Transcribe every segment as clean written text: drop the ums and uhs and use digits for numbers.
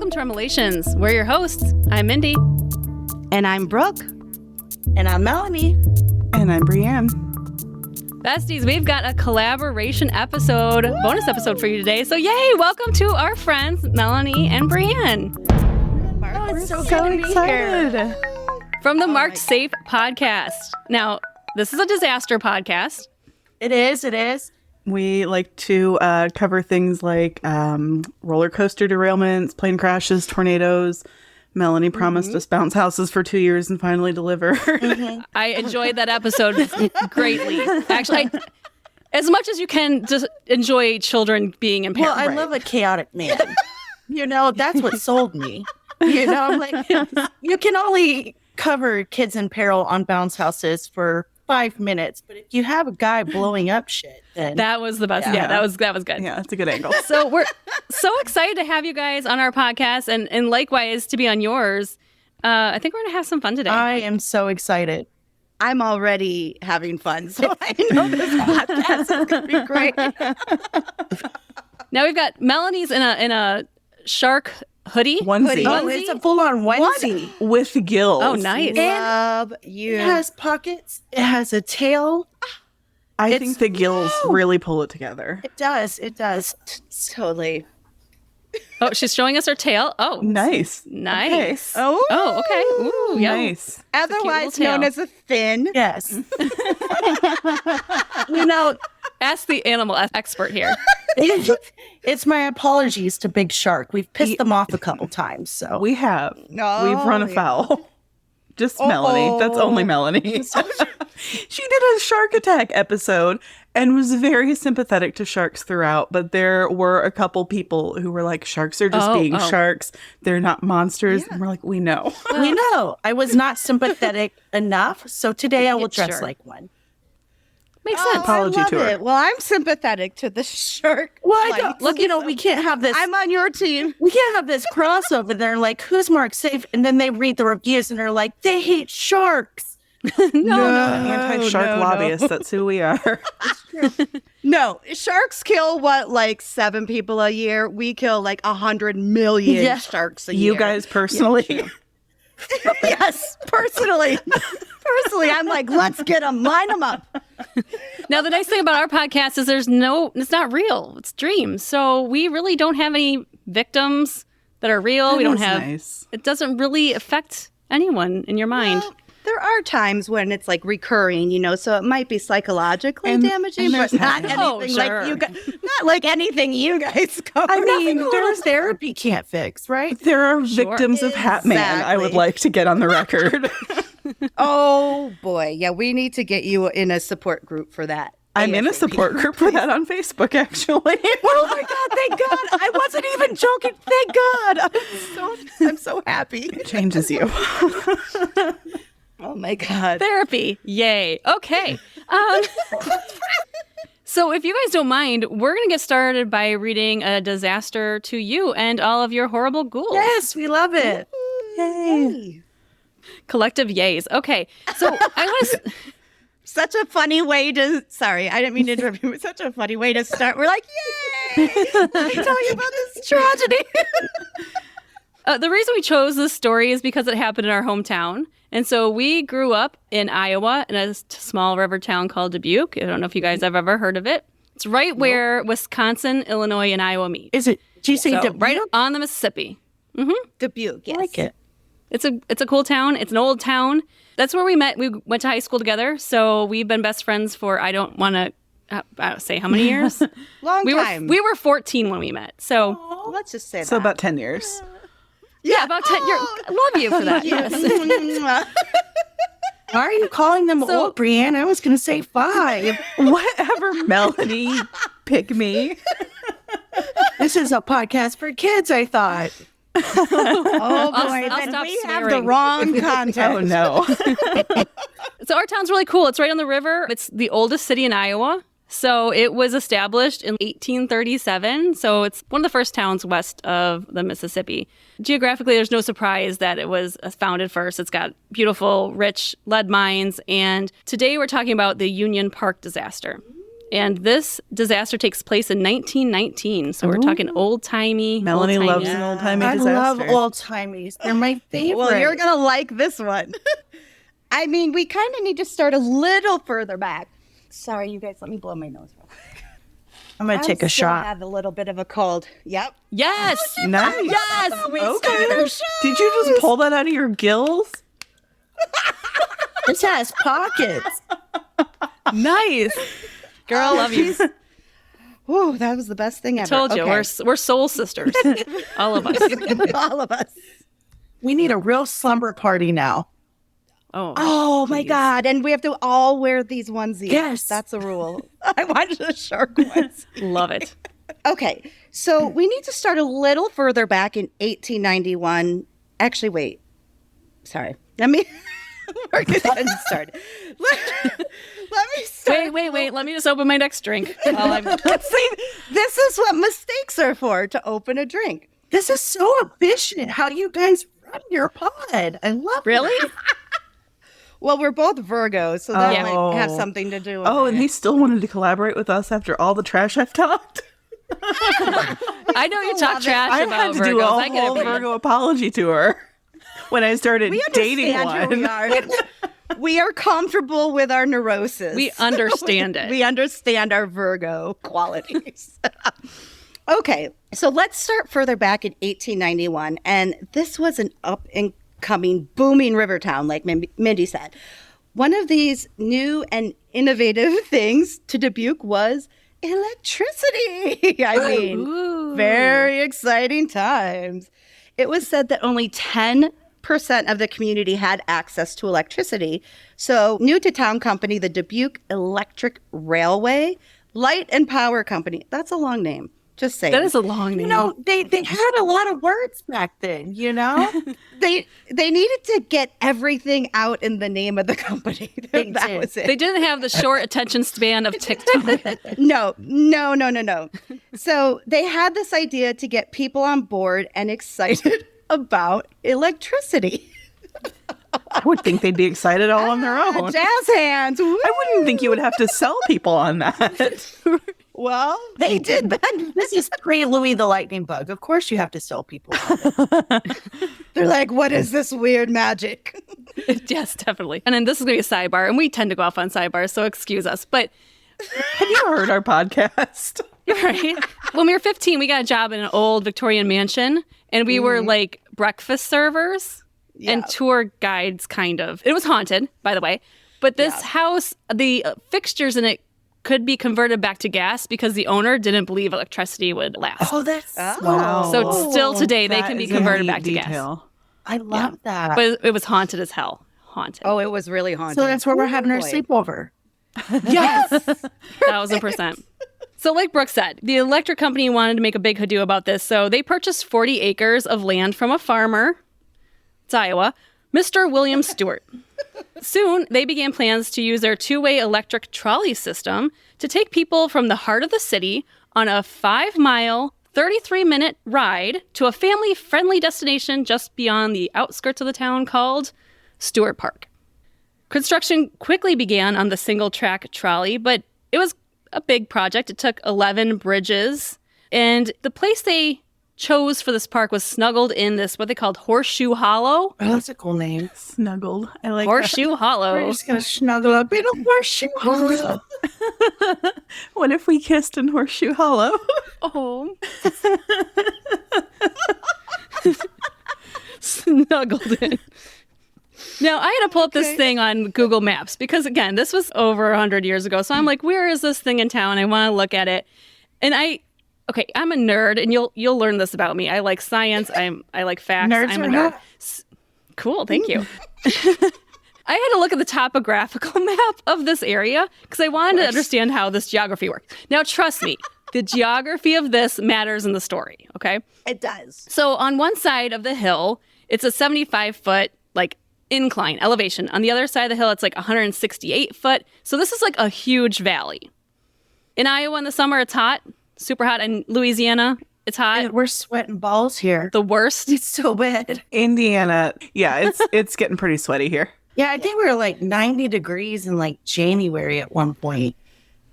Welcome to Remelations. We're your hosts. I'm Mindy. And I'm Brooke. And I'm Melanie. And I'm Brianne. Besties, we've got a collaboration episode, bonus episode for you today. So yay, welcome to our friends, Melanie and Brianne. We're so excited. From the Marked Safe podcast. Now, this is a disaster podcast. It is. We like to cover things like roller coaster derailments, plane crashes, tornadoes. Melanie promised us bounce houses for 2 years and finally delivered. I enjoyed that episode greatly. Actually, as much as you can just enjoy children being impaired. Well, I love a chaotic man. That's what sold me. I'm like, you can only cover kids in peril on bounce houses for 5 minutes, but if you have a guy blowing up shit, then that was the best. Yeah, that was good. Yeah, that's a good angle. So we're so excited to have you guys on our podcast and likewise to be on yours. I think we're going to have some fun today. I am so excited. I'm already having fun, so I know this podcast is going to be great. Now we've got Melanie's in a shark hoodie. Onesie. Oh, it's a full-on onesie. With gills. Oh, nice. Love you. It has pockets. It has a tail. I think the gills really pull it together. It does. Totally. Oh, she's showing us her tail. Oh, Nice. nice. Oh, Okay. Ooh, yeah. Nice. otherwise little known tail. as a fin. Yes. Ask the animal expert here. It's my apologies to Big Shark. We've pissed them off a couple times, so We have. Oh, We've run afoul. Just Melanie. That's only Melanie. She did a shark attack episode and was very sympathetic to sharks throughout, but there were a couple people who were like, sharks are just being sharks. They're not monsters. And we're like, we know. we know I was not sympathetic enough. So today I will dress Sure. like one. Makes sense. Apology I love to her. it. Well, I'm sympathetic to the shark. Well, I fight. don't, look, we can't have this. I'm on your team. We can't have this crossover. They're like, who's Mark Safe? And then they read the reviews and they're like, they hate sharks. Anti-shark lobbyists. That's who we are. No, sharks kill like 7 people a year. We kill like 100 million Yeah. sharks a year. You guys personally. Yes, personally, I'm like, let's get them, line them up. Now, the nice thing about our podcast is it's not real. It's dreams. So we really don't have any victims that are real. We don't have, Nice. it doesn't really affect anyone in your mind. Well, there are times when it's like recurring, so it might be psychologically damaging, but there's not habits. anything Oh, sure. like you guys, not like anything you guys cover. I mean, there's therapy can't fix, right? There are victims of Hatman. I would Exactly. like to get on the record. Oh boy, yeah, we need to get you in a support group for that. I'm in a support group for that on Facebook, actually. Oh my God, thank God. I wasn't even joking. Thank God. I'm so happy. It changes you. Oh my God. Therapy. Yay. Okay. So if you guys don't mind, we're going to get started by reading a disaster to you and all of your horrible ghouls. Yes, we love it. Yay. Collective yays. Okay. So I want to... Such a funny way to, sorry, I didn't mean to interrupt you, but such a funny way to start. We're like, yay! Let me tell you about this tragedy. The reason we chose this story is because it happened in our hometown. And so we grew up in Iowa in a small river town called Dubuque. I don't know if you guys have ever heard of it. It's right where Wisconsin, Illinois, and Iowa meet. Is it? Do you say So, Dubuque? right on the Mississippi. Dubuque, yes. I like it. It's a cool town. It's an old town. That's where we met. We went to high school together. So we've been best friends for, I don't want to say how many years. Long time. We were 14 when we met. So Let's just say So that. about 10 years. yeah, about 10 years. I love you for that. Yes. Why are you calling them So- old, Brianne? I was going to say 5. Whatever, Melanie. Pick me. This is a podcast for kids, I thought. Oh boy, I'll then stop we have the swearing. wrong context. Oh, no. So our town's really cool. It's right on the river. It's the oldest city in Iowa. So it was established in 1837. So it's one of the first towns west of the Mississippi. Geographically, there's no surprise that it was founded first. It's got beautiful, rich lead mines. And today we're talking about the Union Park disaster. And this disaster takes place in 1919. So we're talking old-timey. Melanie old-timey. loves an old-timey I disaster. love old-timies. They're my favorite. Well, you're going to like this one. I mean, we kind of need to start a little further back. Sorry, you guys, let me blow my nose real quick. I'm going to take a shot. I have a little bit of a cold. Yep. Yes. Nice. Yes. Okay. Did you just pull that out of your gills? This has pockets. Nice. Girl, love you. Whew, that was the best thing ever. Told you, Okay. we're soul sisters. All of us. All of us. We need a real slumber party now. Oh my God. And we have to all wear these onesies. Yes. That's a rule. I wanted the shark ones. Love it. Okay. So we need to start a little further back in 1891. Actually, wait. Sorry. Let me. We're getting started. Let me start. Wait. Let me just open my next drink. See, this is what mistakes are for, to open a drink. This is so efficient. How you guys run your pod. I love Really? it. Well, we're both Virgos, so that Oh. might have something to do with Oh, it. and he still wanted to collaborate with us after all the trash I've talked. I know you talk trash I about had to do Virgos. a I get whole it. Virgo apology tour when I started We dating understand who we one. are. We are comfortable with our neurosis. We understand it. We understand our Virgo qualities. Okay, so let's start further back in 1891. And this was an up-and-coming, booming river town, like Mindy said. One of these new and innovative things to Dubuque was electricity. I mean, very exciting times. It was said that only 10% of the community had access to electricity. So, new to town company, the Dubuque Electric Railway Light and Power Company. That's a long name. Just saying. That is a long name. You know, they had a lot of words back then, you know? They needed to get everything out in the name of the company. They That did. was it. They didn't have the short attention span of TikTok. No. So they had this idea to get people on board and excited about electricity. I would think they'd be excited all on their own. Jazz hands. Woo! I wouldn't think you would have to sell people on that. Well, They did that. This is pre-Louis the Lightning Bug. Of course you have to sell people. they're like, what is this weird magic? Yes, definitely. And then this is going to be a sidebar, and we tend to go off on sidebars, so excuse us. But Have you heard our podcast? right, when we were 15, we got a job in an old Victorian mansion, and we were like breakfast servers and tour guides, kind of. It was haunted, by the way. But this house, the fixtures in it could be converted back to gas because the owner didn't believe electricity would last. Oh, that's Wow. So still today, they That can be is a converted neat back to gas. detail. I love that. But it was haunted as hell. Haunted. Oh, it was really haunted. So that's where we're having our boy. sleepover. Yes. 1,000%. So like Brooke said, the electric company wanted to make a big hado about this. So they purchased 40 acres of land from a farmer. It's Iowa. Mr. William Stewart. Soon, they began plans to use their two-way electric trolley system to take people from the heart of the city on a 5-mile, 33-minute ride to a family-friendly destination just beyond the outskirts of the town called Stewart Park. Construction quickly began on the single-track trolley, but it was a big project. It took 11 bridges, and the place they chose for this park was snuggled in this, what they called Horseshoe Hollow. Oh, that's a cool name. Snuggled. I like that. Horseshoe We're Hollow. just going to snuggle up in a horseshoe hollow. What if we kissed in Horseshoe Hollow? Oh. Snuggled in. Now, I had to pull up this thing on Google Maps because, again, this was over 100 years ago. So I'm like, where is this thing in town? I want to look at it. And I'm a nerd, and you'll learn this about me. I like science. I like facts. Nerds I'm a are nerd. hot. Cool, thank you. I had to look at the topographical map of this area because I wanted to understand how this geography works. Now, trust me, the geography of this matters in the story, okay? It does. So on one side of the hill, it's a 75-foot, like, incline, elevation. On the other side of the hill, it's like 168 foot. So this is like a huge valley. In Iowa in the summer, it's hot, super hot. In Louisiana, it's hot. And we're sweating balls here. The worst. It's so bad. Indiana. Yeah, it's getting pretty sweaty here. Yeah, I think we were like 90 degrees in like January at one point.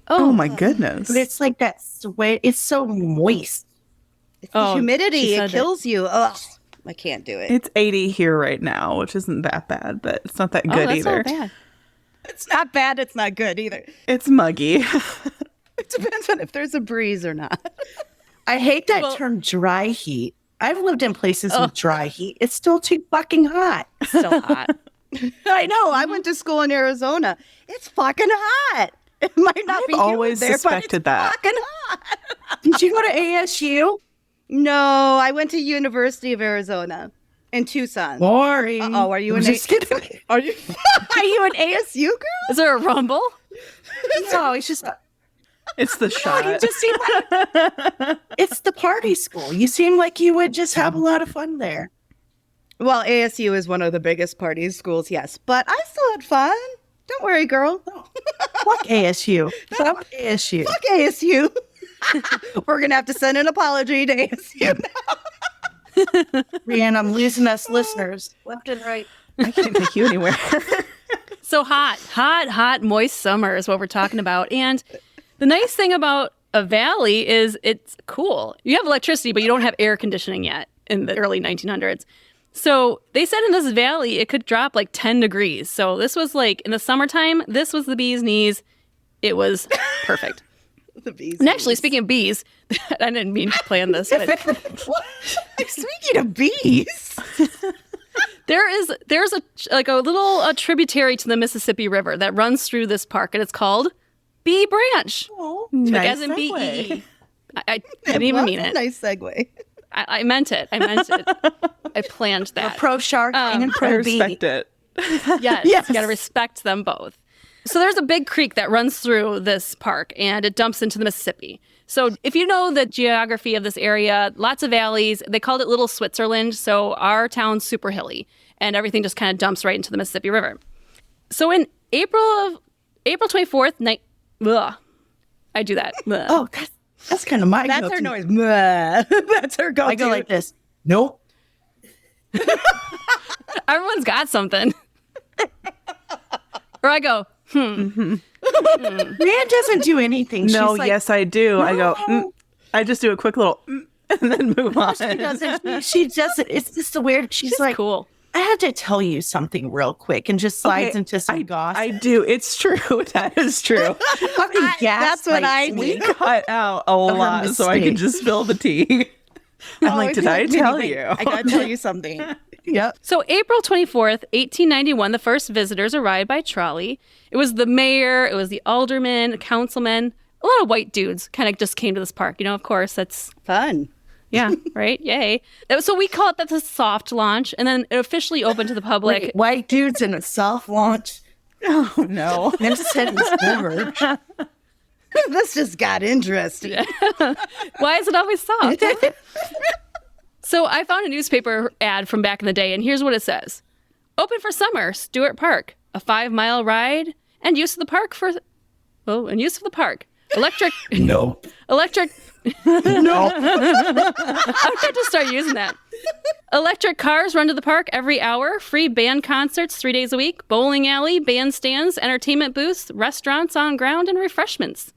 Oh my goodness. But it's like that sweat. It's so moist. It's the she humidity. said It kills you. Ugh. I can't do it. It's 80 here right now, which isn't that bad, but it's not that Oh, good that's either. not bad. It's not bad. It's not good either. It's muggy. It depends on if there's a breeze or not. I hate that term dry heat. I've lived in places with dry heat. It's still too fucking hot. Still hot. I know. I went to school in Arizona. It's fucking hot. It might not be always humid there, suspected but it's that. fucking hot. Did you go to ASU? No, I went to University of Arizona in Tucson. Boring. Oh, are you an Just kidding. Are you? Are you an ASU girl? Is there a rumble? No, it's just It's the shot. you just seem like it's the party school. You seem like you would just have a lot of fun there. Well, ASU is one of the biggest party schools, yes, but I still had fun. Don't worry, girl. Fuck ASU. Fuck ASU. Fuck ASU. We're gonna have to send an apology to ASU now. Brianne, I'm losing us listeners left and right. I can't take you anywhere. So hot, moist summer is what we're talking about. And the nice thing about a valley is it's cool. You have electricity, but you don't have air conditioning yet in the early 1900s. So they said in this valley, it could drop like 10 degrees. So this was like in the summertime, this was the bee's knees. It was perfect. The bees. And actually, speaking of bees, I didn't mean to plan this, but Speaking of bees, there's a little tributary to the Mississippi River that runs through this park, and it's called Bee Branch. Oh, Like nice as in segue. B-E. I didn't even mean it. Nice segue. I meant it. I planned that. Pro shark and I pro bee. respect it. Yes, Yes. you got to respect them both. So there's a big creek that runs through this park, and it dumps into the Mississippi. So if you know the geography of this area, lots of valleys. They called it Little Switzerland. So our town's super hilly, and everything just kind of dumps right into the Mississippi River. So in April 24th, I do that. Ugh. Oh, that's kind of my That's go-to. her noise. That's her go-to. I go like this. Nope. Everyone's got something. Or I go, Brianne doesn't do anything. No, She's like, yes, I do. I go, "No." I just do a quick little, and then move on. She doesn't. She doesn't. It's just the weird. She's like, cool. I have to tell you something real quick, and just slides into some gossip. I do. It's true. That is true. fucking That's what I gaslights We me. cut out a lot so I can mistake. just spill the tea. I'm like, did I tell you? I gotta tell you something. Yep. So April 24th, 1891, the first visitors arrived by trolley. It was the mayor, it was the aldermen, councilmen, a lot of white dudes kind of just came to this park. You know, of course, that's, Fun. yeah, right? Yay. So we call it the soft launch, and then it officially opened to the public. Wait, white dudes in a soft launch. Oh, no. Never said it was never. This just got interesting. Why is it always soft? So I found a newspaper ad from back in the day, and here's what it says. Open for summer, Stewart Park. A 5-mile ride and use of the park for... Oh, and use of the park. Electric... Nope. Electric... Nope. I'm going to start using that. Electric cars run to the park every hour. Free band concerts 3 days a week. Bowling alley, bandstands, entertainment booths, restaurants on ground, and refreshments.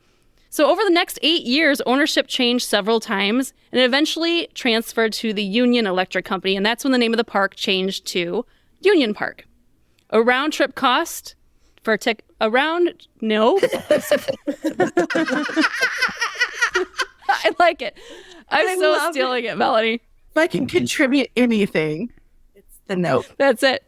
So over the next 8 years, ownership changed several times and eventually transferred to the Union Electric Company. And that's when the name of the park changed to Union Park. A round trip cost for a ticket. No. I like it. I'm so love stealing it, Melanie. If I can contribute anything, it's the nope. That's it.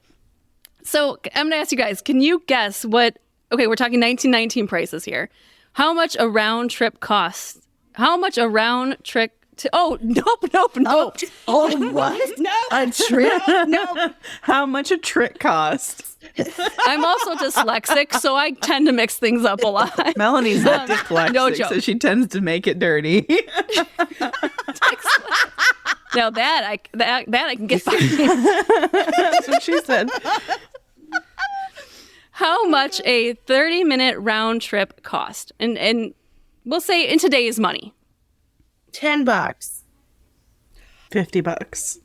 So I'm going to ask you guys, can you guess what, okay, we're talking 1919 prices here. How much a round trip costs? How much a round trip oh, nope. Oh, what? No. A trip? No. How much a trick cost? I'm also dyslexic, so I tend to mix things up a lot. Melanie's not dyslexic, no joke. so she tends to make it dirty. Now that I can get by. That's what she said. How much a 30-minute round trip cost? And we'll say in today's money. $10. $50.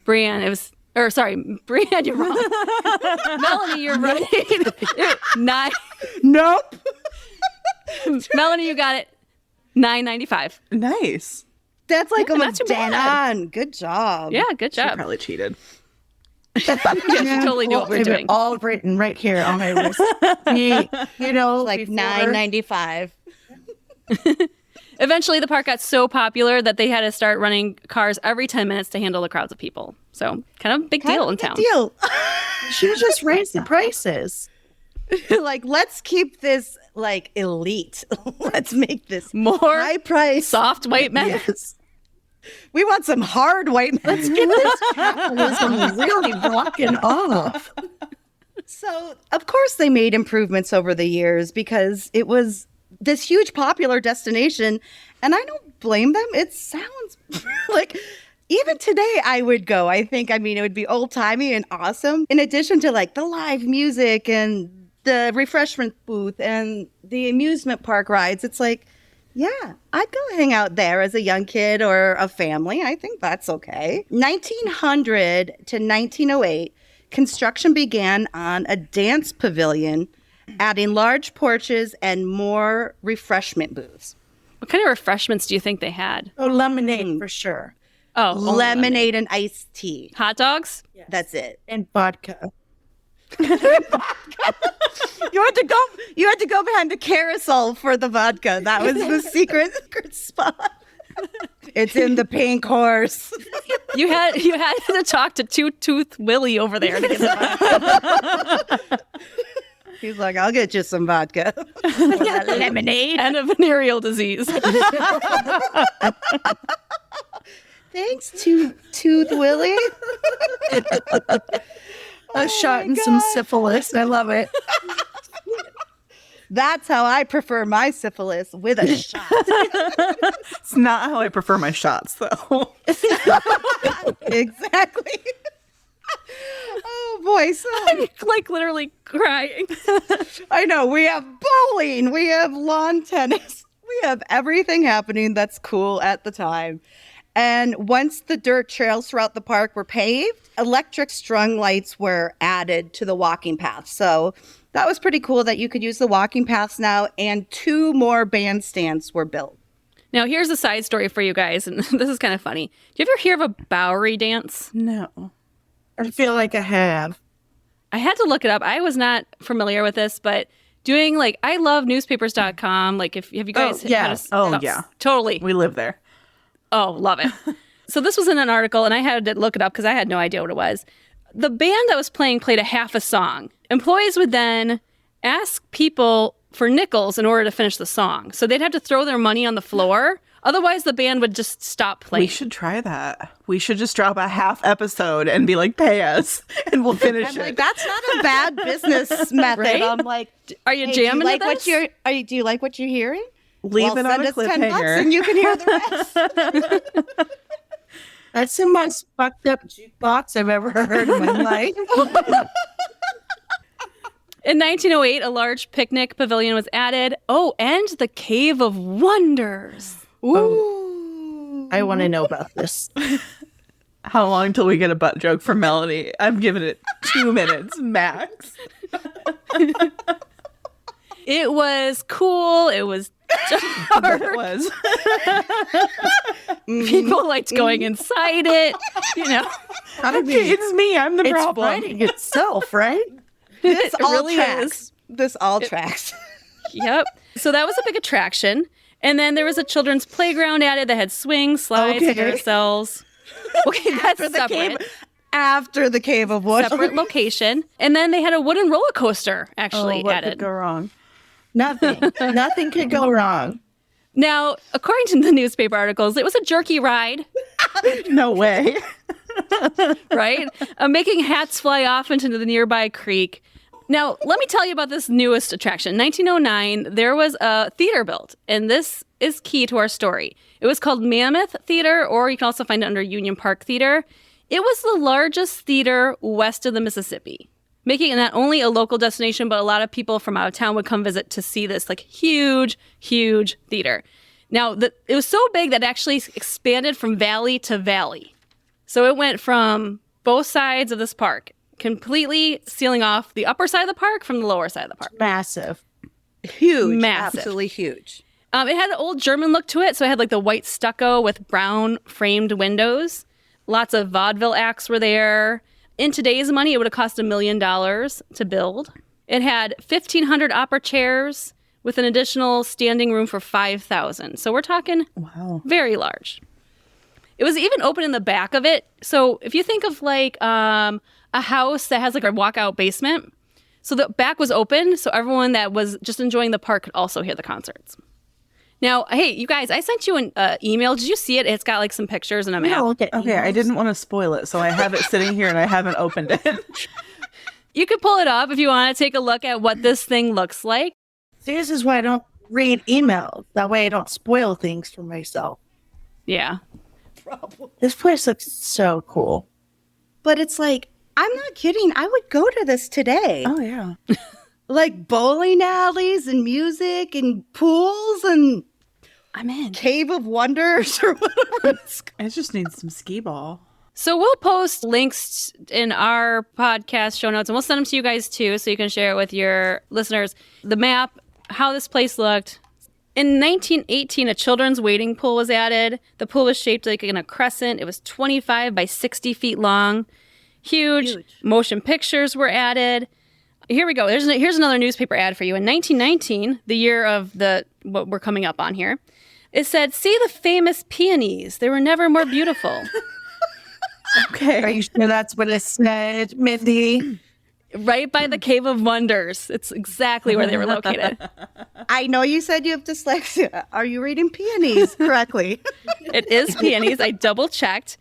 Brianne, Brianne, you're wrong. Melanie, you're right. Nope. Melanie, you got it. $9.95. Nice. That's like almost not too dead bad. on. Good job. Yeah, good She job. probably cheated. Yeah, she totally knew what we were doing. All written right here on my wrist. You know, Like before- $9.95. Eventually, the park got so popular that they had to start running cars every 10 minutes to handle the crowds of people. So, kind of a big deal in town. Deal. Should have just raised the prices. Like, let's keep this like elite. Let's make this More high price. soft white men. Yes. We want some hard white men. Let's get this capitalism really rocking off. So, of course, they made improvements over the years because it was this huge popular destination. And I don't blame them. It sounds like even today I would go. I mean, it would be old timey and awesome. In addition to like the live music and the refreshment booth and the amusement park rides, it's like, yeah, I'd go hang out there as a young kid or a family. I think that's okay. 1900 to 1908, construction began on a dance pavilion, adding large porches and more refreshment booths. What kind of refreshments do you think they had? Oh, lemonade for sure. Oh, only Lemonade and iced tea. Hot dogs? That's it. And vodka. You had to go behind the carousel for the vodka. That was the secret spot. It's in the pink horse. You had to talk to Two-Tooth Willie over there to get the He's like, I'll get you some vodka. lemonade and a venereal disease. Thanks, Tooth Willie. A shot and some syphilis. I love it. That's how I prefer my syphilis, with a shot. It's not how I prefer my shots, though. Exactly. Oh boy, so I'm like literally crying. I know we have bowling, we have lawn tennis, we have everything happening that's cool at the time. And once the dirt trails throughout the park were paved, electric strung lights were added to the walking paths. So that was pretty cool that you could use the walking paths now, and 2 more bandstands were built. Now, here's a side story for you guys, and this is kind of funny. Do you ever hear of a Bowery dance? No. I feel like I have. I had to look it up. I was not familiar with this, but doing like, I love newspapers.com. Like, have you guys? Yeah. Totally. We live there. Oh, love it. So this was in an article, and I had to look it up because I had no idea what it was. The band that was playing played a half a song. Employees would then ask people for nickels in order to finish the song. So they'd have to throw their money on the floor. Otherwise, the band would just stop playing. We should try that. We should just drop a half episode and be like, pay us, and we'll finish it. Like, that's not a bad business method. Right? I'm like, Are you hey, jamming do you like to what this? do you like what you're hearing? Leave it on send a us $10 cliffhanger. and you can hear the rest. That's the most fucked up jukebox I've ever heard in my life. In 1908, a large picnic pavilion was added. Oh, and the Cave of Wonders. Ooh. I want to know about this. How long till we get a butt joke from Melanie? I'm giving it 2 minutes max. It was cool. It was dark. It was. People liked going inside it. You know, It's me. I'm the It's problem. writing itself, right? This It all really tracks. is. This all tracks. Yep. So that was a big attraction. And then there was a children's playground added that had swings, slides, Okay. carousels. Okay, that's separate. After the Cave of Wonders. Separate location. And then they had a wooden roller coaster actually what added. could go wrong? Nothing. Nothing could go wrong. Now, according to the newspaper articles, it was a jerky ride, No way. right? Making hats fly off into the nearby creek. Now, let me tell you about this newest attraction. 1909, there was a theater built, and this is key to our story. It was called Mammoth Theater, or you can also find it under Union Park Theater. It was the largest theater west of the Mississippi, making it not only a local destination, but a lot of people from out of town would come visit to see this like huge, huge theater. Now, it was so big that it actually expanded from valley to valley. So it went from both sides of this park, completely sealing off the upper side of the park from the lower side of the park. Massive. Huge. Massive. Absolutely huge. It had an old German look to it, so it had like the white stucco with brown framed windows. Lots of vaudeville acts were there. In today's money, it would have cost $1 million to build. It had 1,500 opera chairs with an additional standing room for 5,000. So we're talking very large. It was even open in the back of it. So if you think of like a house that has like a walkout basement, so the back was open, so everyone that was just enjoying the park could also hear the concerts. Now, hey, you guys, I sent you an email. Did you see it? It's got like some pictures and a map. Okay, I didn't want to spoil it, so I have it sitting here and I haven't opened it. You could pull it up if you want to take a look at what this thing looks like. See, this is why I don't read emails. That way I don't spoil things for myself. Yeah. This place looks so cool. But it's like, I'm not kidding. I would go to this today. Oh, yeah. Like bowling alleys and music and pools and I'm in. Cave of Wonders or whatever it's called. I just need some skee ball. So we'll post links in our podcast show notes, and we'll send them to you guys too, so you can share it with your listeners. The map, how this place looked. In 1918, a children's wading pool was added. The pool was shaped like in a crescent. It was 25 by 60 feet long. Huge. Motion pictures were added. Here we go. Here's another newspaper ad for you. In 1919, the year of what we're coming up on here, it said, "See the famous peonies. They were never more beautiful." Okay. Are you sure that's what it said, Mindy? Right by the Cave of Wonders. It's exactly where they were located. I know you said you have dyslexia. Are you reading peonies correctly? It is peonies. I double checked.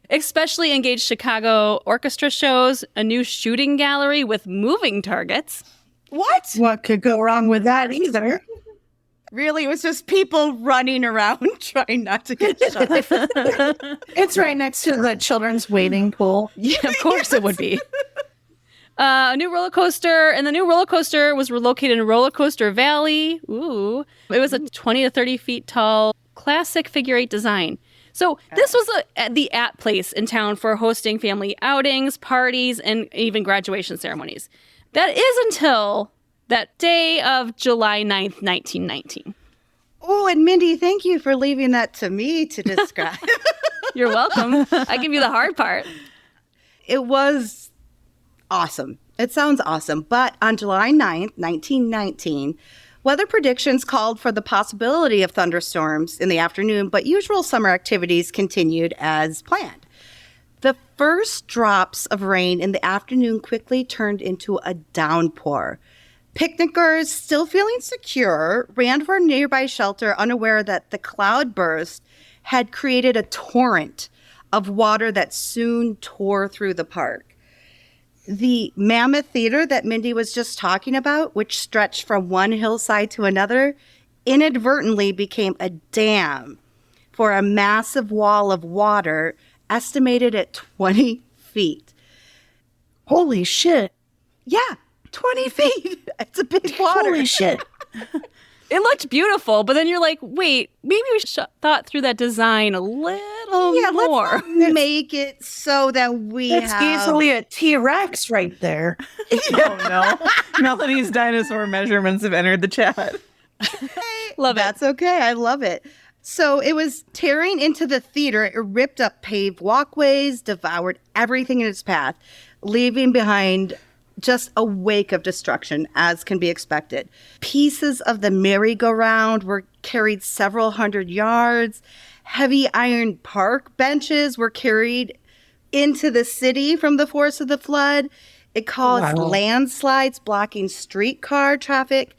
Especially engaged Chicago orchestra shows, a new shooting gallery with moving targets. What? What could go wrong with that either? Really? It was just people running around trying not to get shot. It's right next to the children's wading pool. Yeah, of course it would be. A new roller coaster, and the new roller coaster was located in Roller Coaster Valley. Ooh. It was a 20 to 30 feet tall, classic figure eight design. So this was the place in town for hosting family outings, parties, and even graduation ceremonies. That is until that day of July 9th, 1919. Oh, and Mindy, thank you for leaving that to me to describe. You're welcome. I give you the hard part. It was awesome. It sounds awesome. But on July 9th, 1919, weather predictions called for the possibility of thunderstorms in the afternoon, but usual summer activities continued as planned. The first drops of rain in the afternoon quickly turned into a downpour. Picnickers, still feeling secure, ran for a nearby shelter, unaware that the cloud burst had created a torrent of water that soon tore through the park. The Mammoth Theater that Mindy was just talking about, which stretched from one hillside to another, inadvertently became a dam for a massive wall of water estimated at 20 feet. Holy shit. Yeah, 20 feet. It's a big water. Holy shit. It looked beautiful, but then you're like, wait, maybe we thought through that design a little more. Let's make it so that we That's have... easily a T-Rex right there. Oh, no. Melanie's dinosaur measurements have entered the chat. Love it. That's okay. I love it. So it was tearing into the theater. It ripped up paved walkways, devoured everything in its path, leaving behind just a wake of destruction, as can be expected. Pieces of the merry-go-round were carried several hundred yards. Heavy iron park benches were carried into the city from the force of the flood. It caused landslides blocking streetcar traffic.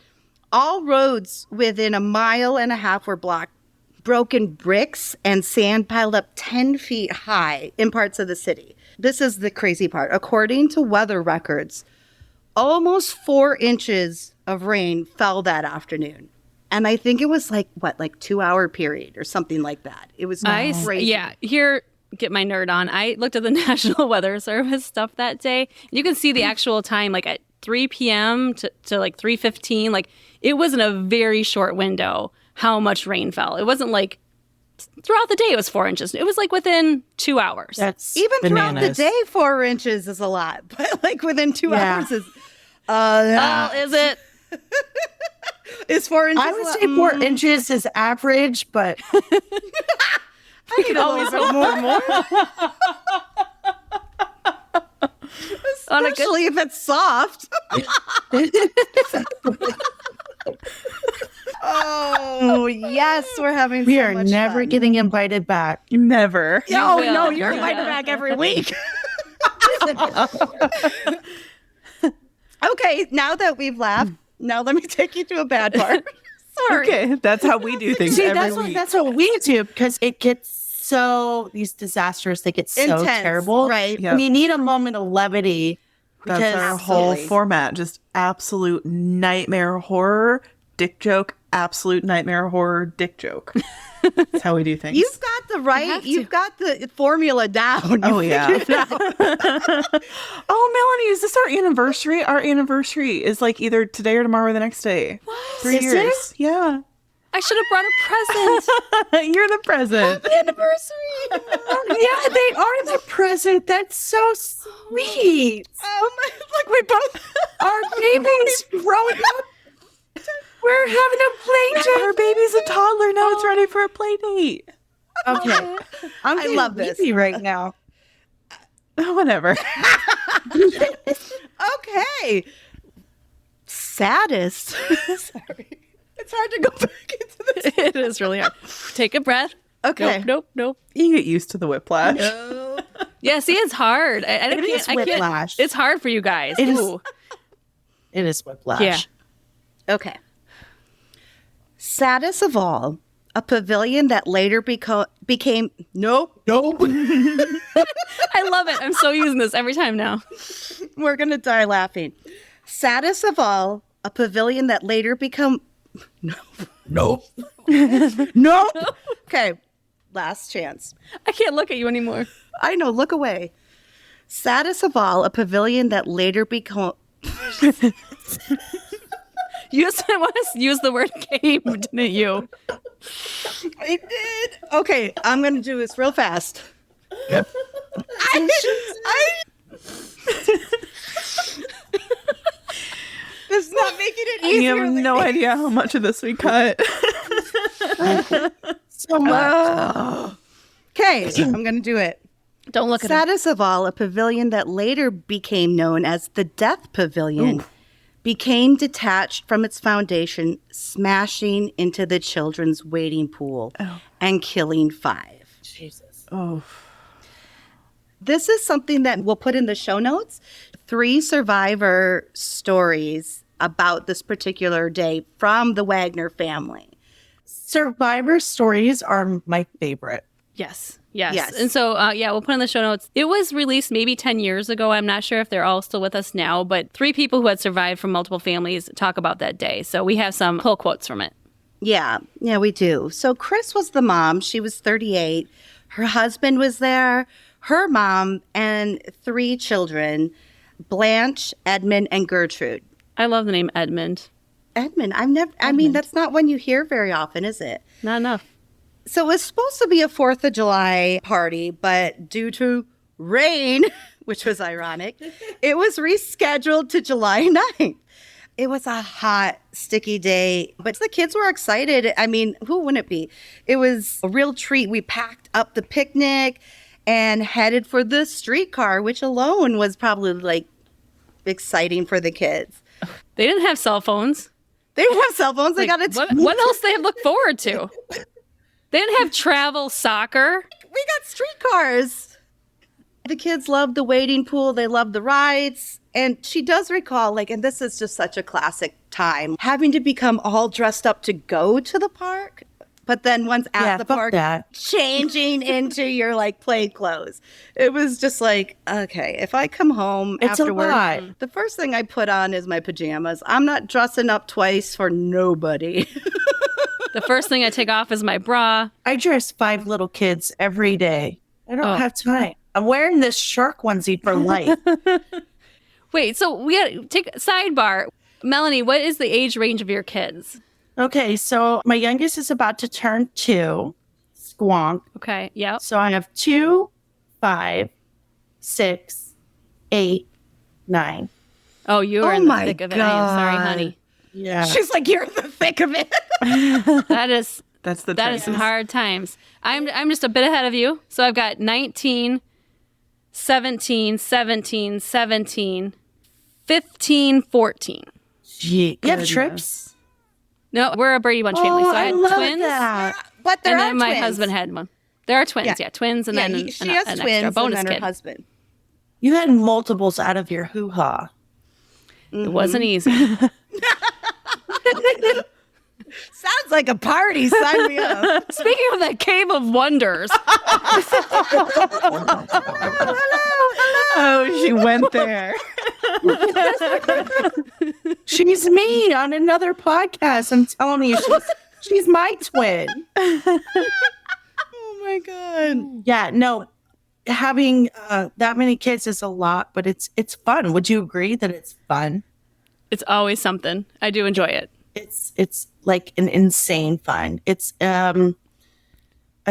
All roads within a mile and a half were blocked. Broken bricks and sand piled up 10 feet high in parts of the city. This is the crazy part. According to weather records, almost 4 inches of rain fell that afternoon. And I think it was like 2-hour period or something like that. It was crazy. Yeah, here, get my nerd on. I looked at the National Weather Service stuff that day. You can see the actual time, like at 3 p.m. to like 3:15. Like it was in a very short window how much rain fell. It wasn't like throughout the day it was 4 inches. It was like within 2 hours. That's Even bananas. throughout the day, 4 inches is a lot. But like within 2 hours is... Oh, is it? Is 4 inches? I would say 4 inches is average, but I could always hope more. Especially if it's soft. Oh, yes, we're having we so are much never fun. getting invited back. Never. No, will. no, you're Yeah. invited back every week. Okay, now that we've laughed, now let me take you to a bad part. Sorry. Okay, that's how we do things See, every week. that's what we do because it gets so these disasters they get so Intense, terrible, right? Yep. And you need a moment of levity. That's Because our whole Absolutely. format. Just absolute nightmare horror, dick joke, absolute nightmare horror, dick joke. That's how we do things. You've got the right, you've got the formula down. Oh, You yeah. figured it out. Oh, Melanie, is this our anniversary? Our anniversary is like either today or tomorrow or the next day. What? 3 Is years. it? Yeah. I should have brought a present. You're the present. Anniversary. Yeah, they are the present. That's so sweet. Look, we both. Our baby's growing up. We're having a play date. Our baby's a toddler. Now it's ready for a play date. Okay, I love this. right now. Oh, whatever. Okay. Saddest. Sorry. It's hard to go back into this. It is really hard. Take a breath. Okay. Nope. You get used to the whiplash. Yeah, see, it's hard. It is whiplash. It's hard for you guys. It is- Ooh. It is whiplash. Yeah. Okay. Saddest of all, a pavilion that later became. Nope. I love it. I'm so using this every time now. We're going to die laughing. Saddest of all, a pavilion that later become. Nope. Okay. Last chance. I can't look at you anymore. I know. Look away. Saddest of all, a pavilion that later become. You just want to use the word game, didn't you? I did. Okay, I'm going to do this real fast. Yep. This is not making it You easier. have no idea how much of this we cut. So much. Okay, I'm going to do it. Don't look at it. Saddest of all, a pavilion that later became known as the Death Pavilion became detached from its foundation, smashing into the children's wading pool and killing 5. Jesus. Oh. This is something that we'll put in the show notes. 3 survivor stories about this particular day from the Wagner family. Survivor stories are my favorite. Yes. Yes. And so, we'll put in the show notes. It was released maybe 10 years ago. I'm not sure if they're all still with us now, but 3 people who had survived from multiple families talk about that day. So we have some pull quotes from it. Yeah, we do. So Chris was the mom. She was 38. Her husband was there, her mom, and 3 children, Blanche, Edmund, and Gertrude. I love the name Edmund. Edmund, I mean, that's not one you hear very often, is it? Not enough. So it was supposed to be a 4th of July party, but due to rain, which was ironic, it was rescheduled to July 9th. It was a hot, sticky day, but the kids were excited. I mean, who wouldn't it be? It was a real treat. We packed up the picnic and headed for the streetcar, which alone was probably like exciting for the kids. They didn't have cell phones. They didn't have cell phones. They Like, got what else they have looked forward to? They didn't have travel soccer. We got streetcars. The kids loved the wading pool. They loved the rides. And she does recall, and this is just such a classic time, having to become all dressed up to go to the park. But then once at the fuck park, that. changing into your play clothes. It was just okay, if I come home It's a afterward, lot. the first thing I put on is my pajamas. I'm not dressing up twice for nobody. The first thing I take off is my bra. I dress 5 little kids every day. I don't have time. I'm wearing this shark onesie for life. Wait, so we got to take a sidebar. Melanie, what is the age range of your kids? Okay, so my youngest is about to turn 2. Squonk. Okay, yep. So I have 2, 5, 6, 8, 9. Oh, you are Oh in the my thick of it. I am sorry, God. honey. Yeah. She's like, you're in the thick of it. That is That's the that is some hard times. I'm just a bit ahead of you. So I've got 19, 17, 17, 17, 15, 14. Gee, you have trips? No, we're a Brady Bunch family. So I had love twins. that. But there And are then my twins. husband had one. There are twins, yeah, twins, and Yeah, then she an has extra twins bonus and then her kid. husband. You had multiples out of your hoo-ha. It wasn't easy. Sounds like a party. Sign me up. Speaking of that cave of wonders, Oh, she went there. She's me on another podcast. I'm telling you, she's my twin. Oh my God. Yeah, no, having that many kids is a lot, but it's fun. Would you agree that it's fun? it's always something. I do enjoy it. It's like an insane fun. It's a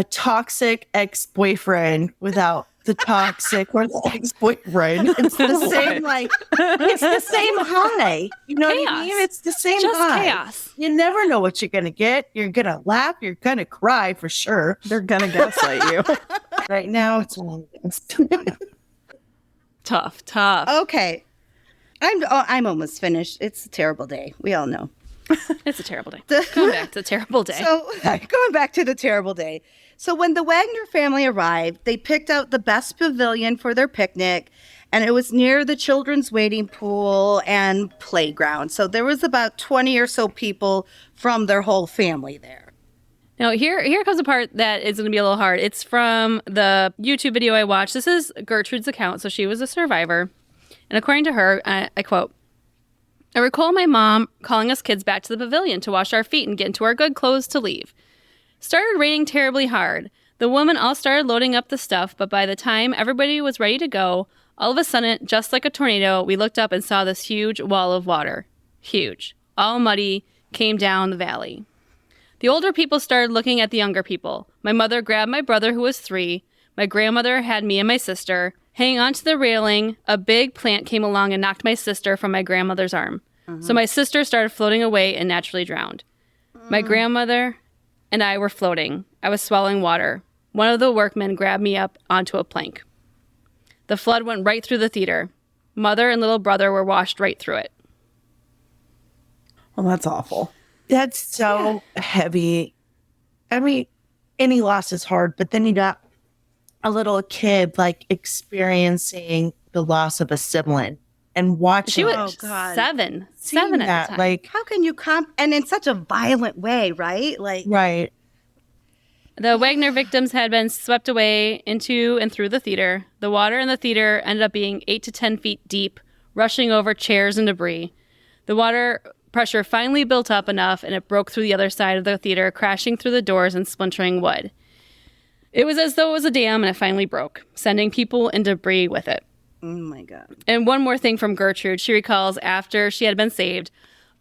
toxic ex-boyfriend without the toxic or the ex-boyfriend. It's the same, like, it's the same high. You know what I mean? Chaos. It's the same Just high. chaos. You never know what you're going to get. You're going to laugh. You're going to cry for sure. They're gonna gaslight you. Right now, it's all Tough. Okay. I'm almost finished. It's a terrible day. We all know. It's a terrible day. Going back to a terrible day. So going back to the terrible day. So when the Wagner family arrived, they picked out the best pavilion for their picnic, and it was near the children's wading pool and playground. So there was about 20 or so people from their whole family there. Now, here comes a part that is going to be a little hard. It's from the YouTube video I watched. This is Gertrude's account, so she was a survivor. And according to her, I quote, "I recall my mom calling us kids back to the pavilion to wash our feet and get into our good clothes to leave. Started raining terribly hard. The women all started loading up the stuff, but by the time everybody was ready to go, all of a sudden, just like a tornado, we looked up and saw this huge wall of water. Huge. All muddy, came down the valley. The older people started looking at the younger people. My mother grabbed my brother, who was 3. My grandmother had me and my sister. Hanging onto the railing, a big plant came along and knocked my sister from my grandmother's arm. So my sister started floating away and naturally drowned. My grandmother and I were floating. I was swallowing water. One of the workmen grabbed me up onto a plank. The flood went right through the theater. Mother and little brother were washed right through it." Well, that's awful. That's so heavy. I mean, any loss is hard, but then you got a little kid like experiencing the loss of a sibling and watching She was Oh, God. 7. seeing 7 at that, the time. like, How can you and in such a violent way, right? Like, right. The Wagner victims had been swept away into and through the theater. The water in the theater ended up being 8 to 10 feet deep, rushing over chairs and debris. The water pressure finally built up enough, and it broke through the other side of the theater, crashing through the doors and splintering wood. It was as though it was a dam, and it finally broke, sending people and debris with it. oh my God. And one more thing from Gertrude. She recalls after she had been saved,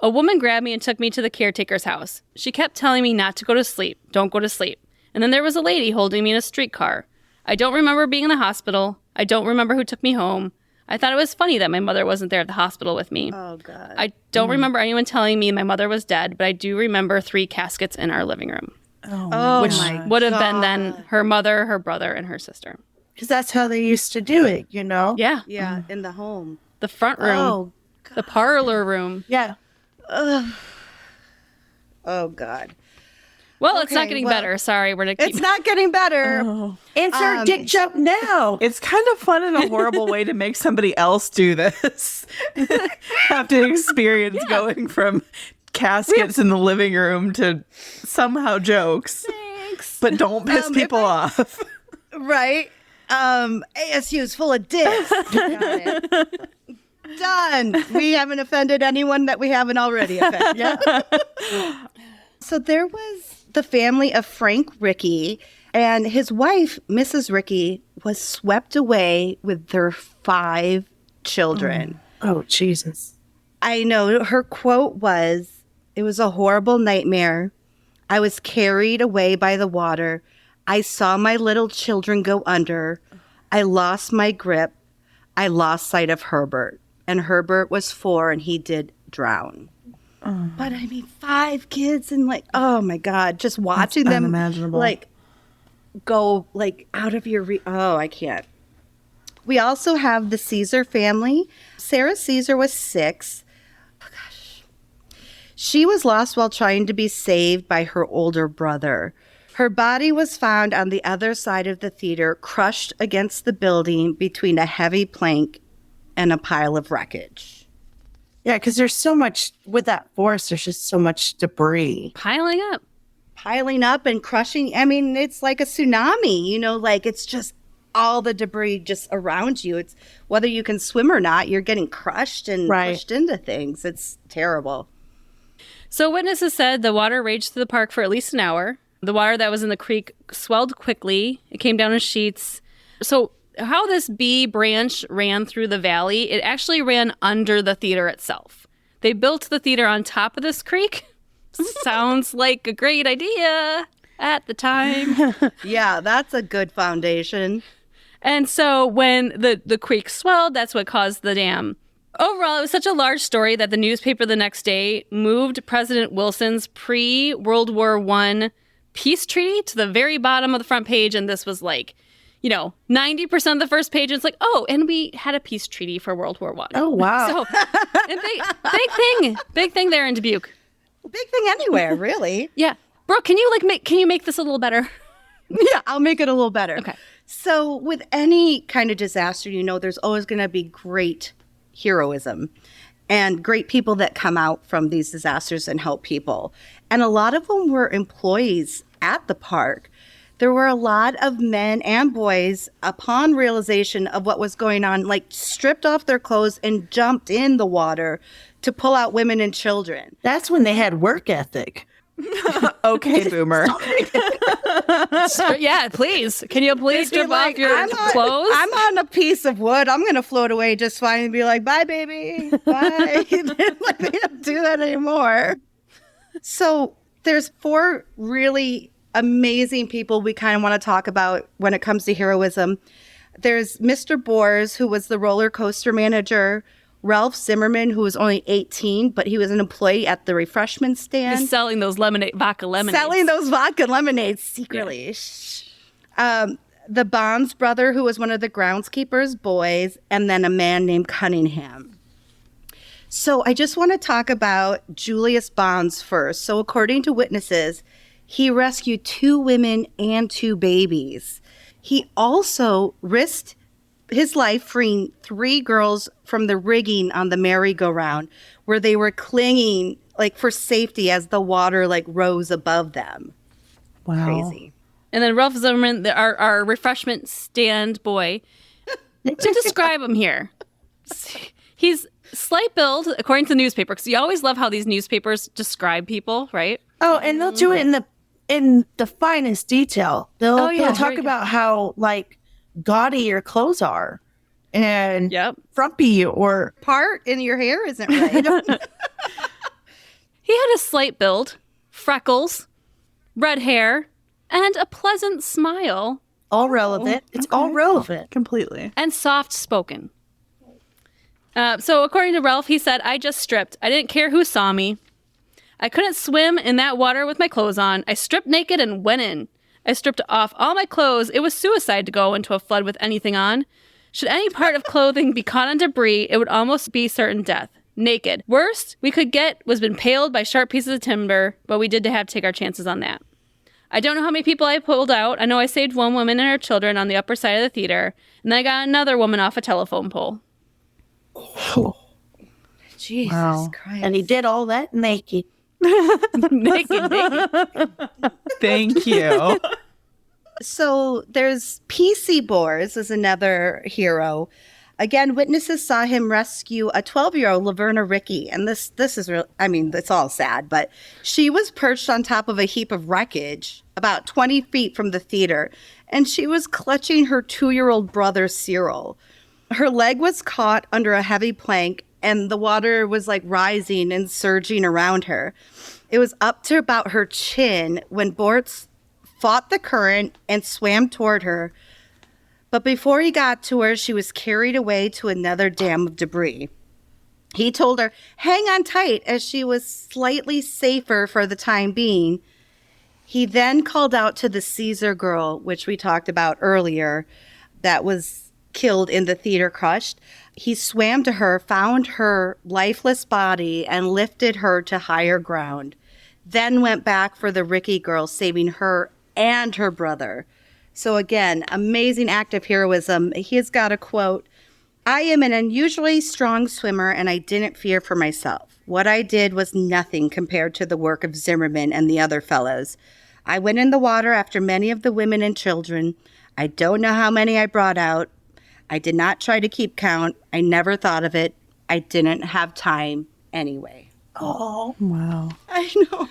a woman grabbed me and took me to the caretaker's house. She kept telling me not to go to sleep. Don't go to sleep. And then there was a lady holding me in a streetcar. I don't remember being in the hospital. I don't remember who took me home. I thought it was funny that my mother wasn't there at the hospital with me. Oh God. I don't remember anyone telling me my mother was dead, but I do remember 3 caskets in our living room, Oh which my would have been God. then her mother, her brother, and her sister. Because that's how they used to do it, you know? Yeah. Yeah, in the home. The front room, Oh, the parlor room. Yeah. oh God. Well, it's not Okay, getting well, better. Sorry, we're going to keep... It's not getting better. Insert dick joke now. It's kind of fun and a horrible way to make somebody else do this. Have to experience going from caskets in the living room to somehow jokes. Thanks. But don't piss people off. Right? ASU is full of dicks. Got it. Done. We haven't offended anyone that we haven't already offended. Yeah. So there was the family of Frank Rickey, and his wife, Mrs. Rickey, was swept away with their 5 children. Oh, Jesus. I know her quote was, "It was a horrible nightmare. I was carried away by the water. I saw my little children go under. I lost my grip. I lost sight of Herbert. And Herbert was 4 and he did drown." But I mean, 5 kids and like, oh my God, just watching That's them unimaginable. like go like out of your oh, I can't. We also have the Caesar family. Sarah Caesar was 6. Oh gosh. She was lost while trying to be saved by her older brother. Her body was found on the other side of the theater, crushed against the building between a heavy plank and a pile of wreckage. Yeah, because there's so much, with that force, there's just so much debris. Piling up. Piling up and crushing. I mean, it's like a tsunami, you know, like it's just all the debris just around you. It's whether you can swim or not, you're getting crushed and pushed into things. It's terrible. So witnesses said the water raged through the park for at least an hour. The water that was in the creek swelled quickly. It came down in sheets. So how this B branch ran through the valley, it actually ran under the theater itself. They built the theater on top of this creek. Sounds like a great idea at the time. Yeah, that's a good foundation. And so when the creek swelled, that's what caused the dam. Overall, it was such a large story that the newspaper the next day moved President Wilson's pre-World War I peace treaty to the very bottom of the front page. And this was like, 90% of the first page. It's like, oh, and we had a peace treaty for World War I. Oh, wow. So, big thing there in Dubuque. Big thing anywhere, really. Yeah. Brooke, can you make this a little better? Yeah, I'll make it a little better. Okay. So with any kind of disaster, there's always going to be great heroism and great people that come out from these disasters and help people. And a lot of them were employees at the park. There were a lot of men and boys, upon realization of what was going on, like stripped off their clothes and jumped in the water to pull out women and children. That's when they had work ethic. Okay, boomer. Yeah, please. Can you please strip off your clothes? I'm on a piece of wood. I'm going to float away just fine and be like, bye, baby. Bye. Like, they don't do that anymore. So there's 4 really amazing people we kind of want to talk about when it comes to heroism. There's Mr. Boers, who was the roller coaster manager. Ralph Zimmerman, who was only 18, but he was an employee at the refreshment stand. He's selling those vodka lemonades. Selling those vodka lemonades secretly. Yeah. The Bonds brother, who was one of the groundskeeper's boys, and then a man named Cunningham. So I just want to talk about Julius Bonds first. So according to witnesses, he rescued 2 women and 2 babies. He also risked his life freeing 3 girls from the rigging on the merry-go-round, where they were clinging like for safety as the water like rose above them. Wow. Crazy. And then Ralph Zimmerman, our refreshment stand boy, to describe him here, he's slight build, according to the newspaper, because you always love how these newspapers describe people, right? Oh, and they'll do it in the finest detail. They'll talk about how like gaudy your clothes are and frumpy or Part in your hair isn't right. He had a slight build, freckles, red hair, and a pleasant smile. all relevant. It's all relevant. Completely. And soft-spoken. So according to Ralph, he said, I just stripped. I didn't care who saw me. I couldn't swim in that water with my clothes on. I stripped naked and went in. I stripped off all my clothes. It was suicide to go into a flood with anything on. Should any part of clothing be caught on debris, it would almost be certain death. Naked. Worst we could get was impaled by sharp pieces of timber, but we did have to take our chances on that. I don't know how many people I pulled out. I know I saved one woman and her children on the upper side of the theater, and then I got another woman off a telephone pole. Oh. Jesus Christ. And he did all that naked. Naked. Thank you. So there's P.C. Boers is another hero. Again, witnesses saw him rescue a 12-year-old Laverna Rickey. And this is real. I mean, it's all sad, but she was perched on top of a heap of wreckage about 20 feet from the theater. And she was clutching her 2-year-old brother, Cyril. Her leg was caught under a heavy plank and the water was like rising and surging around her. It was up to about her chin when Bortz fought the current and swam toward her. But before he got to her, she was carried away to another dam of debris. He told her, hang on tight, as she was slightly safer for the time being. He then called out to the Caesar girl, which we talked about earlier, that was killed in the theater crushed. He swam to her, found her lifeless body, and lifted her to higher ground. Then went back for the Ricky girl, saving her and her brother. So again, amazing act of heroism. He's got a quote, I am an unusually strong swimmer and I didn't fear for myself. What I did was nothing compared to the work of Zimmerman and the other fellows. I went in the water after many of the women and children. I don't know how many I brought out. I did not try to keep count. I never thought of it. I didn't have time anyway. Oh, Wow. I know.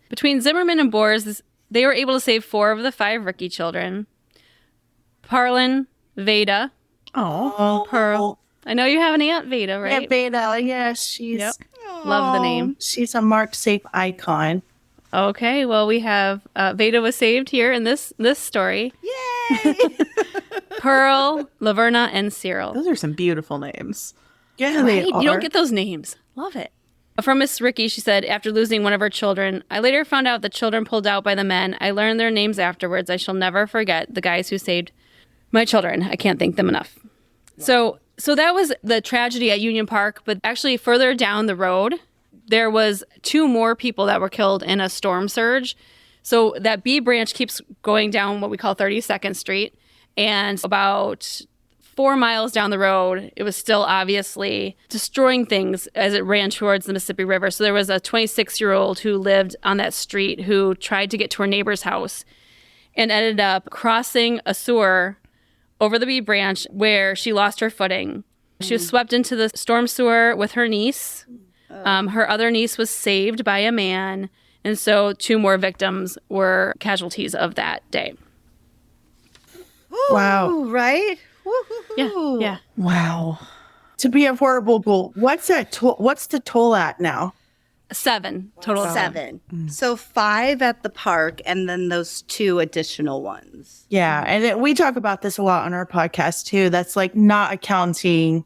Between Zimmerman and Boers, they were able to save 4 of the 5 Ricky children. Parlin, Veda, oh, Pearl. I know you have an Aunt Veda, right? Aunt Veda, yes, she's Yep. Love the name. she's a marked safe icon. Okay, well, we have Veda was saved here in this story. Yay! Pearl, Laverna, and Cyril. Those are some beautiful names. Yeah, Right? they are. You don't get those names. Love it. From Miss Ricky, she said, after losing one of her children, I later found out the children pulled out by the men. I learned their names afterwards. I shall never forget the guys who saved my children. I can't thank them enough. So that was the tragedy at Union Park, but actually further down the road, there was 2 more people that were killed in a storm surge. So that B branch keeps going down what we call 32nd Street, and about 4 miles down the road, it was still obviously destroying things as it ran towards the Mississippi River. So there was a 26-year-old who lived on that street who tried to get to her neighbor's house and ended up crossing a sewer over the B branch where she lost her footing. She was swept into the storm sewer with her niece. Her other niece was saved by a man. And so 2 more victims were casualties of that day. Wow. Ooh, right? Yeah, Woo-hoo-hoo. yeah. Wow. To be a horrible ghoul, what's that? What's the toll at now? 7 total. 7. So 5 at the park and then those 2 additional ones. Yeah, and we talk about this a lot on our podcast too. That's like not accounting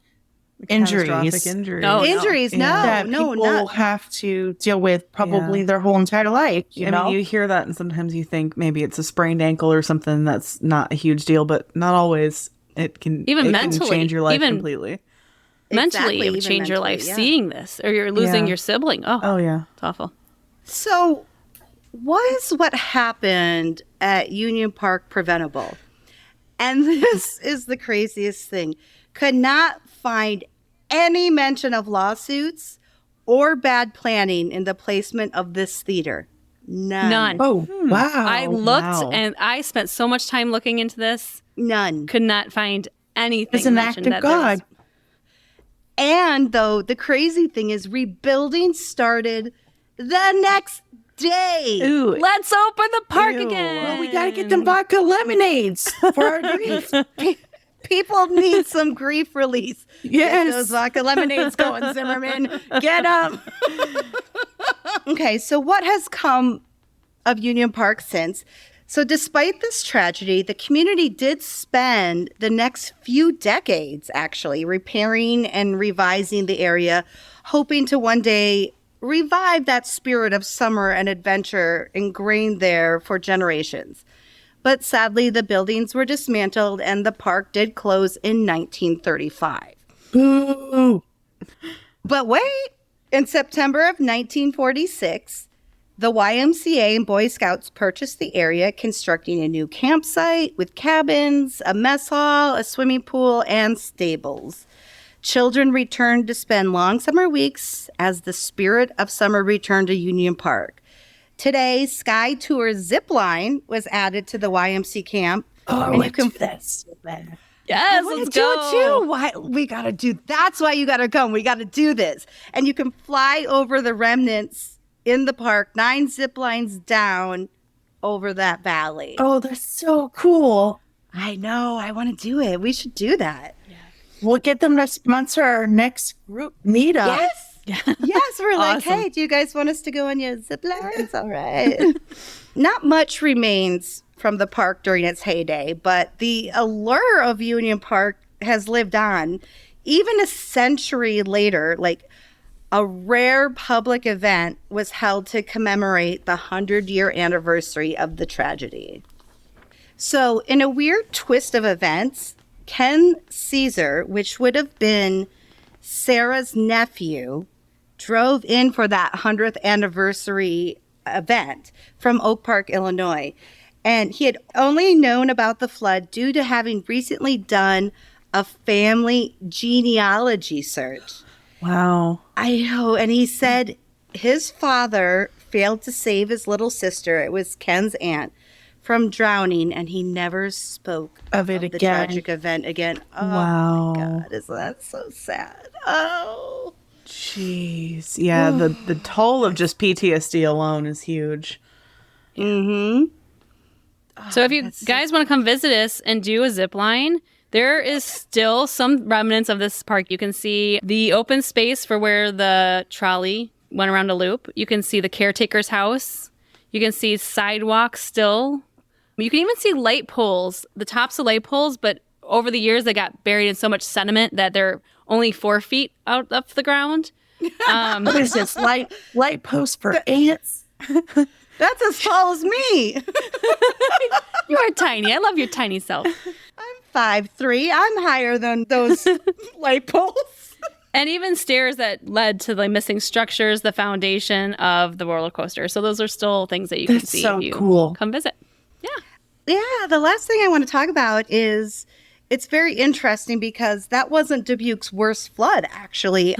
Catastrophic injuries injuries. No, Injuries, no, that no, people not. have to deal with probably their whole entire life. You I know, mean, you hear that and sometimes you think maybe it's a sprained ankle or something that's not a huge deal, but not always. It can Even it mentally, can change your life even- completely. Mentally, Exactly, it would even change your mentally, life yeah. seeing this, or you're losing Yeah. your sibling. Oh, Oh yeah. it's awful. So was what happened at Union Park preventable? And this is the craziest thing. Could not find any mention of lawsuits or bad planning in the placement of this theater. None. oh wow, I looked wow. and I spent so much time looking into this. None. Could not find anything. it's an act mentioned of that there was- God. And though the crazy thing is rebuilding started the next day. Ooh. Let's open the park Ew. again. Well, we gotta get them vodka lemonades for our grief. People need some grief release. Yes. Get those vodka lemonades going, Zimmerman. Get them. Okay, so what has come of Union Park since? So despite this tragedy, the community did spend the next few decades actually repairing and revising the area, hoping to one day revive that spirit of summer and adventure ingrained there for generations. But sadly, the buildings were dismantled and the park did close in 1935. Boo. But wait, in September of 1946, the YMCA and Boy Scouts purchased the area, constructing a new campsite with cabins, a mess hall, a swimming pool, and stables. Children returned to spend long summer weeks as the spirit of summer returned to Union Park. Today, Sky Tour Zip Line was added to the YMCA camp. Oh, and you can that's so bad. Yes, wanna let's do go. it too. Why we gotta do? That's why you gotta come. We gotta do this, and you can fly over the remnants in the park, 9 zip lines down over that valley. Oh, that's so cool. I know. I want to do it. We should do that. We'll get them to sponsor our next group meetup. Yes. Yes. We're like, Awesome. hey, do you guys want us to go on your zip lines? All right. Not much remains from the park during its heyday, but the allure of Union Park has lived on, even a century later, like a rare public event was held to commemorate the 100-year anniversary of the tragedy. So in a weird twist of events, Ken Caesar, which would have been Sarah's nephew, drove in for that 100th anniversary event from Oak Park, Illinois. And he had only known about the flood due to having recently done a family genealogy search. Wow. I know. And he said his father failed to save his little sister. It was Ken's aunt from drowning, and he never spoke Of it the again. tragic event again. Oh, Wow. my God. Isn't that so sad? Oh. Jeez. Yeah, the toll of just PTSD alone is huge. Mm-hmm. So if you guys want to come visit us and do a zip line, there is still some remnants of this park. You can see the open space for where the trolley went around a loop. You can see the caretaker's house. You can see sidewalks still. You can even see light poles, the tops of light poles, but over the years they got buried in so much sediment that they're only 4 feet out of the ground. What is this? Light posts for ants? That's as tall as me. You are tiny. I love your tiny self. I'm 5'3". I'm higher than those light poles. And even stairs that led to the missing structures, the foundation of the roller coaster. So those are still things that you can That's see so if you cool. come visit. Yeah. Yeah, the last thing I want to talk about is it's very interesting because that wasn't Dubuque's worst flood, actually.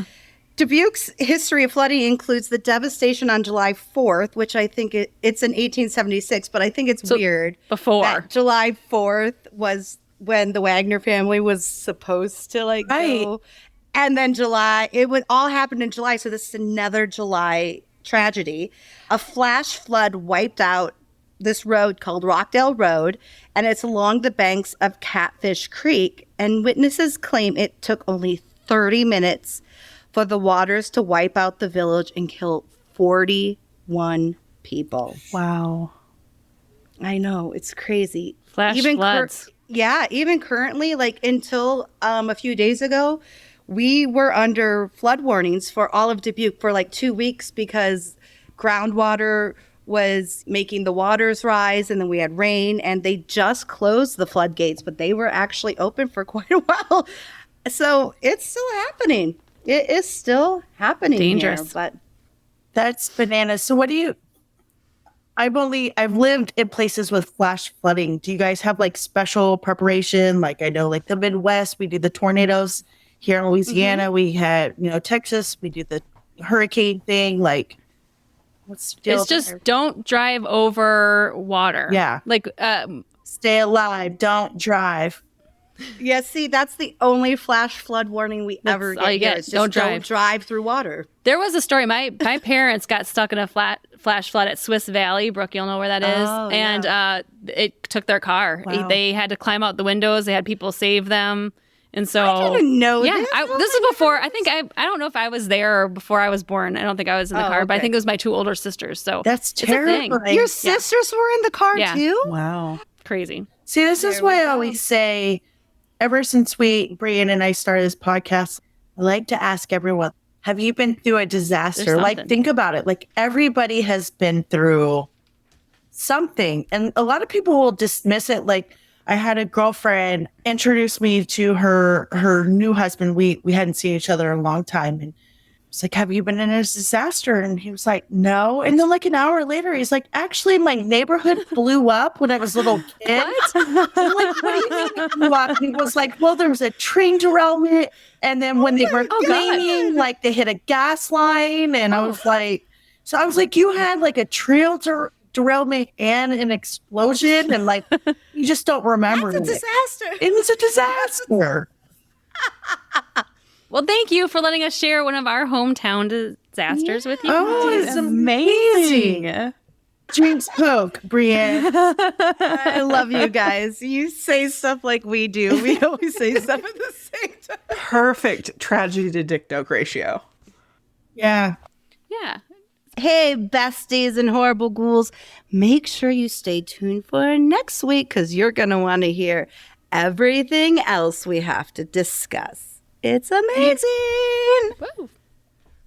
Dubuque's history of flooding includes the devastation on July 4th, which I think it's in 1876, but I think it's weird. Before. That July 4th was when the Wagner family was supposed to go. And then it would all happen in July. So this is another July tragedy. A flash flood wiped out this road called Rockdale Road, and it's along the banks of Catfish Creek. And witnesses claim it took only 30 minutes for the waters to wipe out the village and kill 41 people. Wow. I know, it's crazy. Flash floods. Even currently, like until a few days ago, we were under flood warnings for all of Dubuque for like 2 weeks because groundwater was making the waters rise, and then we had rain, and they just closed the floodgates, but they were actually open for quite a while. So it's still happening. It is still happening. Dangerous. Here, but That's bananas. So what do you... I've lived in places with flash flooding. Do you guys have like special preparation? Like I know like the Midwest, we do the tornadoes. Here in Louisiana, we had, Texas, we do the hurricane thing. Like, what's the deal It's just there? don't drive over water. Yeah. Like, Stay alive, don't drive. yeah, see, that's the only flash flood warning we ever all get. you Here. get. It's just Don't drive. through water. there was a story. My parents got stuck in a flash flood at Swiss Valley. Brooke, you'll know where that is. Oh, and it took their car. Wow. They had to climb out the windows. They had people save them. And so I didn't know yeah, this. this is before. I think I don't know if I was there or before I was born. I don't think I was in the car, but I okay. think it was my 2 older sisters. So That's it's a thing. terrifying. Your sisters were in the car Yeah. too? Wow. Crazy. See, this is why I always say, ever since Brianne and I started this podcast, I like to ask everyone, have you been through a disaster? There's Like, something. think about it. Like, everybody has been through something. And a lot of people will dismiss it. Like, I had a girlfriend introduce me to her new husband. We hadn't seen each other in a long time. And it's like, have you been in a disaster? And he was like, no. And then like an hour later, he's like, actually, my neighborhood blew up when I was a little kid. I'm like, what do you mean it blew up? He was like, well, there was a train derailment. And then when they were cleaning, like they hit a gas line. And I was like, you had like a trail derailment and an explosion. And like, you just don't remember It's a it. disaster. It was a disaster. Well, thank you for letting us share one of our hometown disasters with you. Oh, it's amazing. Jinx poke, Brianne. I love you guys. You say stuff like we do. We always say stuff at the same time. Perfect tragedy to dick joke ratio. Yeah. Yeah. Hey, besties and horrible ghouls. Make sure you stay tuned for next week because you're going to want to hear everything else we have to discuss. It's amazing. Woo.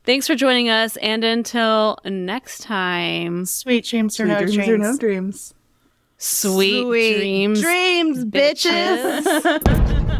Thanks for joining us, and until next time, Sweet dreams or Sweet no dreams dreams. or no dreams. sweet Sweet dreams, dreams, bitches. bitches.